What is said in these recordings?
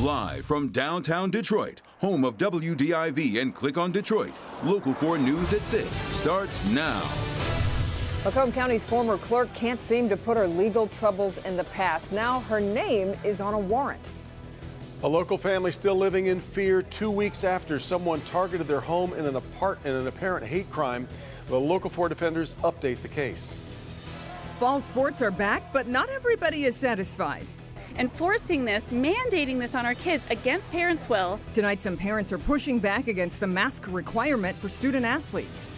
Live from downtown Detroit, home of WDIV and Click on Detroit, Local 4 News at 6 starts now. Macomb County's former clerk can't seem to put her legal troubles in the past. Now her name is on a warrant. A local family still living in fear 2 weeks after someone targeted their home in an apparent hate crime. The Local 4 defenders update the case. Fall sports are back, but not everybody is satisfied. Enforcing this, mandating this on our kids against parents' will. Tonight, some parents are pushing back against the mask requirement for student athletes.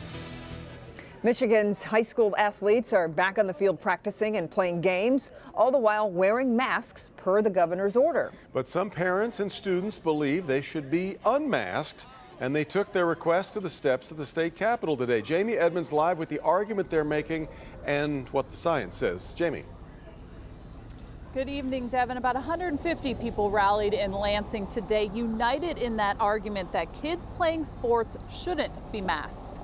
Michigan's high school athletes are back on the field practicing and playing games, all the while wearing masks per the governor's order. But some parents and students believe they should be unmasked, and they took their request to the steps of the state capitol today. Jamie Edmonds live with the argument they're making and what the science says. Jamie. Good evening, Devin. About 150 people rallied in Lansing today, united in that argument that kids playing sports shouldn't be masked.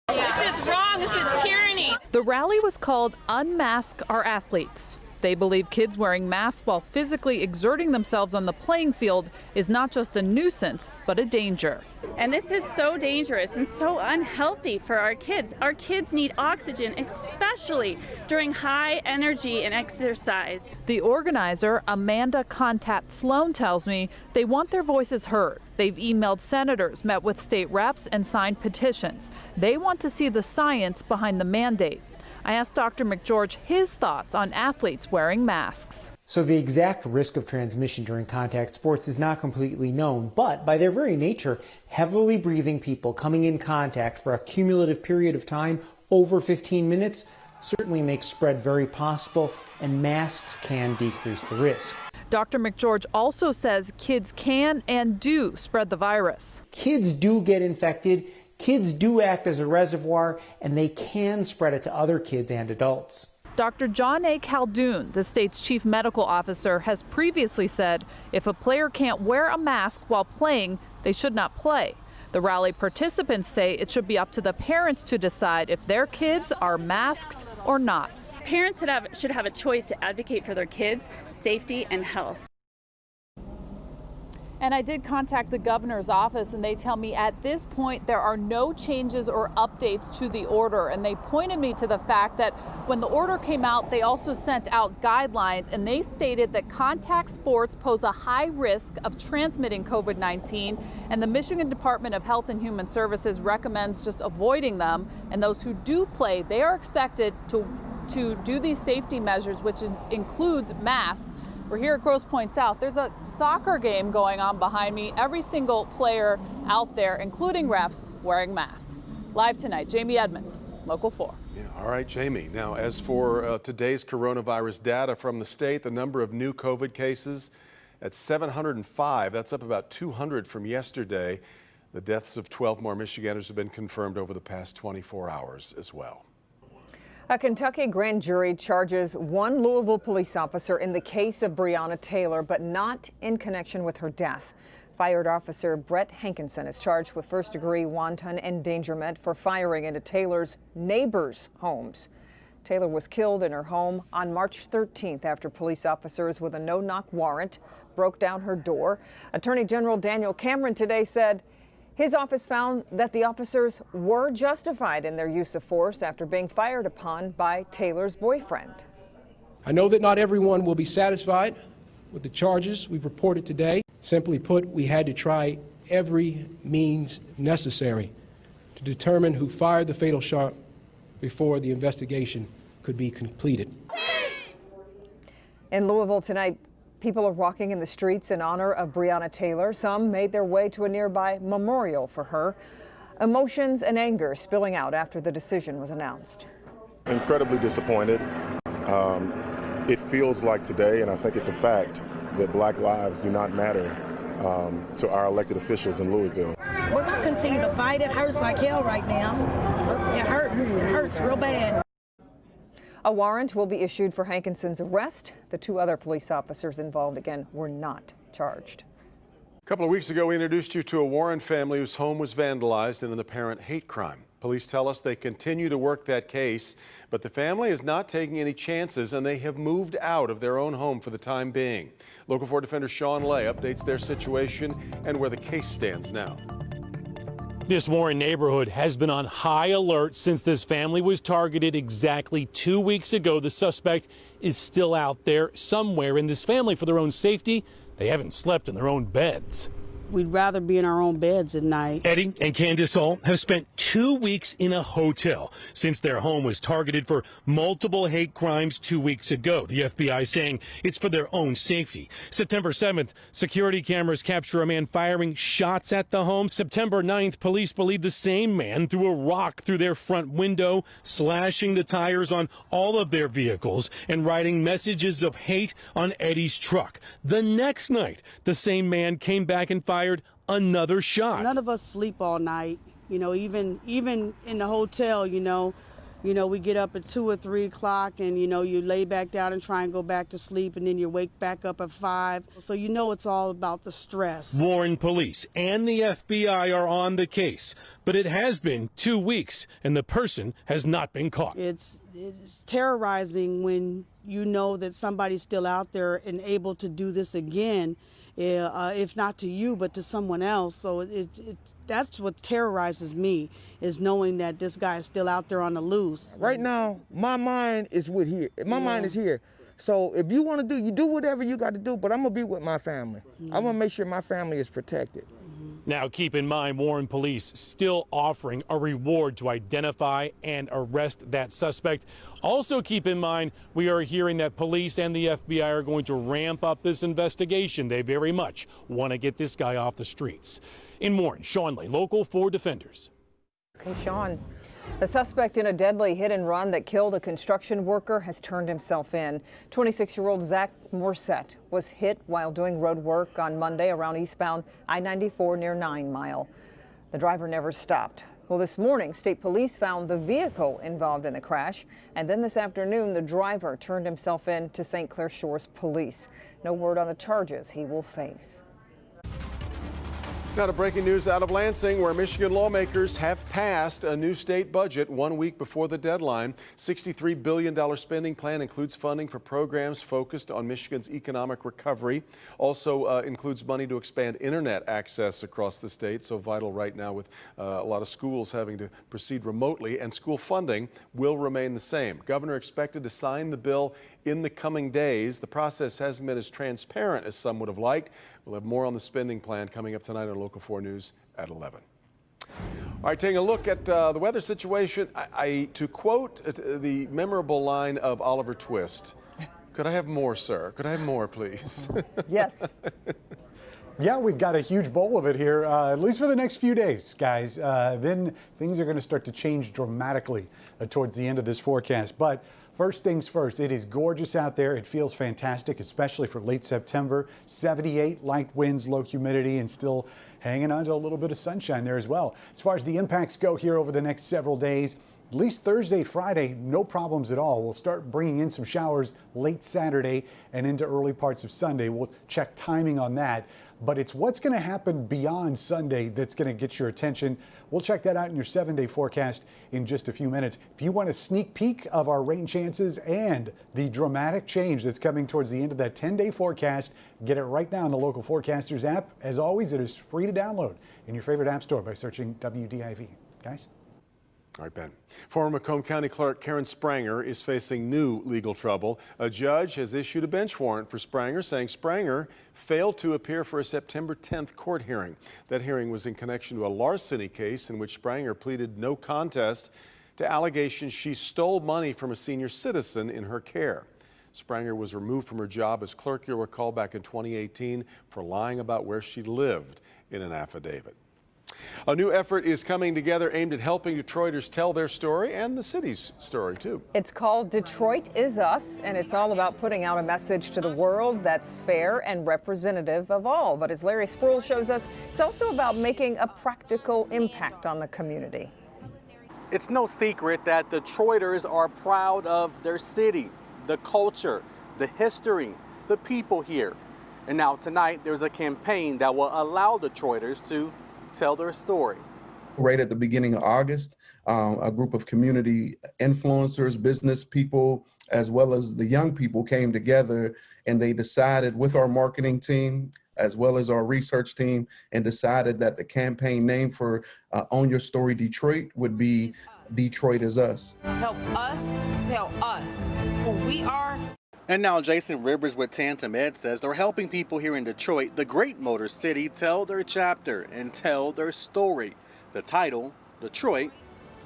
This is wrong. This is tyranny. The rally was called Unmask Our Athletes. They believe kids wearing masks while physically exerting themselves on the playing field is not just a nuisance, but a danger. And this is so dangerous and so unhealthy for our kids. Our kids need oxygen, especially during high energy and exercise. The organizer, Amanda Contat Sloan, tells me they want their voices heard. They've emailed senators, met with state reps, and signed petitions. They want to see the science behind the mandate. I asked Dr. McGeorge his thoughts on athletes wearing masks. So the exact risk of transmission during contact sports is not completely known, but by their very nature, heavily breathing people coming in contact for a cumulative period of time over 15 minutes certainly makes spread very possible, and masks can decrease the risk. Dr. McGeorge also says kids can and do spread the virus. Kids do get infected. Kids do act as a reservoir, and they can spread it to other kids and adults. Dr. John A. Caldoun, the state's chief medical officer, has previously said if a player can't wear a mask while playing, they should not play. The rally participants say it should be up to the parents to decide if their kids are masked or not. Parents should have a choice to advocate for their kids' safety and health. And I did contact the governor's office, and they tell me at this point there are no changes or updates to the order. And they pointed me to the fact that when the order came out, they also sent out guidelines, and they stated that contact sports pose a high risk of transmitting COVID-19. And the Michigan Department of Health and Human Services recommends just avoiding them. And those who do play, they are expected to do these safety measures, which includes masks. We're here at Grosse Pointe South. There's a soccer game going on behind me. Every single player out there, including refs, wearing masks. Live tonight, Jamie Edmonds, Local 4. Yeah, all right, Jamie. Now, as for today's coronavirus data from the state, the number of new COVID cases at 705. That's up about 200 from yesterday. The deaths of 12 more Michiganders have been confirmed over the past 24 hours as well. A Kentucky grand jury charges one Louisville police officer in the case of Breonna Taylor, but not in connection with her death. Fired officer Brett Hankinson is charged with first-degree wanton endangerment for firing into Taylor's neighbors' homes. Taylor was killed in her home on March 13th after police officers with a no-knock warrant broke down her door. Attorney General Daniel Cameron today said his office found that the officers were justified in their use of force after being fired upon by Taylor's boyfriend. I know that not everyone will be satisfied with the charges we've reported today. Simply put, we had to try every means necessary to determine who fired the fatal shot before the investigation could be completed. In Louisville tonight, people are walking in the streets in honor of Breonna Taylor. Some made their way to a nearby memorial for her. Emotions and anger spilling out after the decision was announced. Incredibly disappointed. It feels like today, and I think it's a fact, that black lives do not matter to our elected officials in Louisville. We're going to continue to fight. It hurts like hell right now. It hurts. It hurts real bad. A warrant will be issued for Hankinson's arrest. The two other police officers involved, again, were not charged. A couple of weeks ago, we introduced you to a Warren family whose home was vandalized in an apparent hate crime. Police tell us they continue to work that case, but the family is not taking any chances and they have moved out of their own home for the time being. Local 4 Defender Sean Lay updates their situation and where the case stands now. This Warren neighborhood has been on high alert since this family was targeted exactly 2 weeks ago. The suspect is still out there somewhere, and this family, for their own safety, they haven't slept in their own beds. We'd rather be in our own beds at night. Eddie and Candace All have spent 2 weeks in a hotel since their home was targeted for multiple hate crimes 2 weeks ago. The FBI saying it's for their own safety. September 7th, security cameras capture a man firing shots at the home. September 9th, police believe the same man threw a rock through their front window, slashing the tires on all of their vehicles and writing messages of hate on Eddie's truck. The next night, the same man came back and fired another shot. None of us sleep all night. You know, even in the hotel, you know, we get up at 2 or 3 o'clock and, you know, you lay back down and try and go back to sleep, and then you wake back up at 5. So, you know, it's all about the stress. Warren police and the FBI are on the case, but it has been 2 weeks and the person has not been caught. It's terrorizing when you know that somebody's still out there and able to do this again. If not to you, but to someone else. So that's what terrorizes me, is knowing that this guy is still out there on the loose. Right now, my mind is here. My mind is here. So if you want to do, you do whatever you got to do, but I'm going to be with my family. I want to make sure my family is protected. Now, keep in mind, Warren police still offering a reward to identify and arrest that suspect. Also, keep in mind, we are hearing that police and the FBI are going to ramp up this investigation. They very much want to get this guy off the streets. In Warren, Sean Lay, Local 4 Defenders. Okay, Sean. The suspect in a deadly hit-and-run that killed a construction worker has turned himself in. 26-year-old Zach Morset was hit while doing road work on Monday around eastbound I-94 near 9 Mile. The driver never stopped. Well, this morning, state police found the vehicle involved in the crash, and then this afternoon, the driver turned himself in to St. Clair Shores police. No word on the charges he will face. Now to breaking news out of Lansing, where Michigan lawmakers have passed a new state budget 1 week before the deadline. $63 billion spending plan includes funding for programs focused on Michigan's economic recovery. Also includes money to expand internet access across the state, so vital right now with a lot of schools having to proceed remotely, and school funding will remain the same. Governor expected to sign the bill in the coming days. The process hasn't been as transparent as some would have liked. We'll have more on the spending plan coming up tonight on Local 4 News at 11. All right, taking a look at the weather situation, to quote the memorable line of Oliver Twist, could I have more, sir? Could I have more, please? Yes. Yeah, we've got a huge bowl of it here, at least for the next few days, guys. Then things are going to start to change dramatically towards the end of this forecast. But first things first, it is gorgeous out there. It feels fantastic, especially for late September. 78 light winds, low humidity, and still hanging on to a little bit of sunshine there as well. As far as the impacts go here over the next several days, at least Thursday, Friday, no problems at all. We'll start bringing in some showers late Saturday and into early parts of Sunday. We'll check timing on that. But it's what's going to happen beyond Sunday that's going to get your attention. We'll check that out in your 7-day forecast in just a few minutes. If you want a sneak peek of our rain chances and the dramatic change that's coming towards the end of that 10-day forecast, get it right now in the Local Forecasters app. As always, it is free to download in your favorite app store by searching WDIV. Guys? All right, Ben. Former Macomb County Clerk Karen Spranger is facing new legal trouble. A judge has issued a bench warrant for Spranger, saying Spranger failed to appear for a September 10th court hearing. That hearing was in connection to a larceny case in which Spranger pleaded no contest to allegations she stole money from a senior citizen in her care. Spranger was removed from her job as clerk, you'll recall, back in 2018 for lying about where she lived in an affidavit. A new effort is coming together aimed at helping Detroiters tell their story and the city's story, too. It's called Detroit is Us, and it's all about putting out a message to the world that's fair and representative of all. But as Larry Sproul shows us, it's also about making a practical impact on the community. It's no secret that Detroiters are proud of their city, the culture, the history, the people here. And now tonight, there's a campaign that will allow Detroiters to tell their story. Right at the beginning of August, a group of community influencers, business people, as well as the young people came together, and they decided with our marketing team, as well as our research team, and decided that the campaign name for Own Your Story Detroit would be Detroit is Us. Help us tell us who we are. And now Jason Rivers with Tantum Ed says they're helping people here in Detroit, the great Motor City, tell their chapter and tell their story. The title, Detroit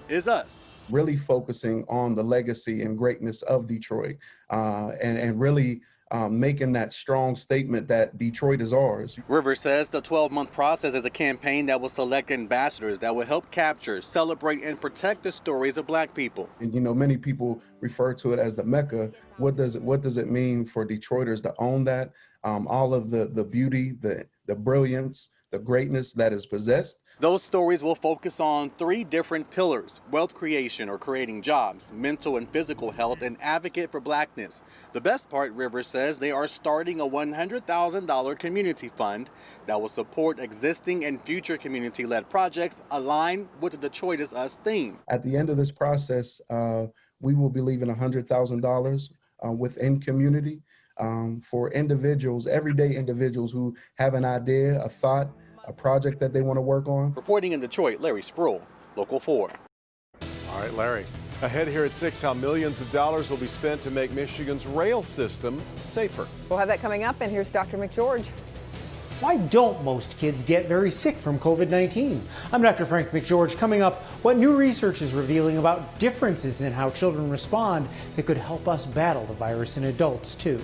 is Us. Really focusing on the legacy and greatness of Detroit, and really making that strong statement that Detroit is ours. Rivers says the 12-month process is a campaign that will select ambassadors that will help capture, celebrate, and protect the stories of Black people. And you know, many people refer to it as the Mecca. What does it mean for Detroiters to own that? All of the beauty, the brilliance, the greatness that is possessed. Those stories will focus on 3 different pillars: wealth creation or creating jobs, mental and physical health, and advocate for Blackness. The best part, Rivers says, they are starting a $100,000 community fund that will support existing and future community-led projects aligned with the Detroit is Us theme. At the end of this process, we will be leaving $100,000 within community for individuals, everyday individuals who have an idea, a thought, a project that they want to work on. Reporting in Detroit, Larry Sproul, Local 4. All right, Larry. Ahead here at 6, how millions of dollars will be spent to make Michigan's rail system safer. We'll have that coming up, and here's Dr. McGeorge. Why don't most kids get very sick from COVID-19? I'm Dr. Frank McGeorge. Coming up, what new research is revealing about differences in how children respond that could help us battle the virus in adults, too.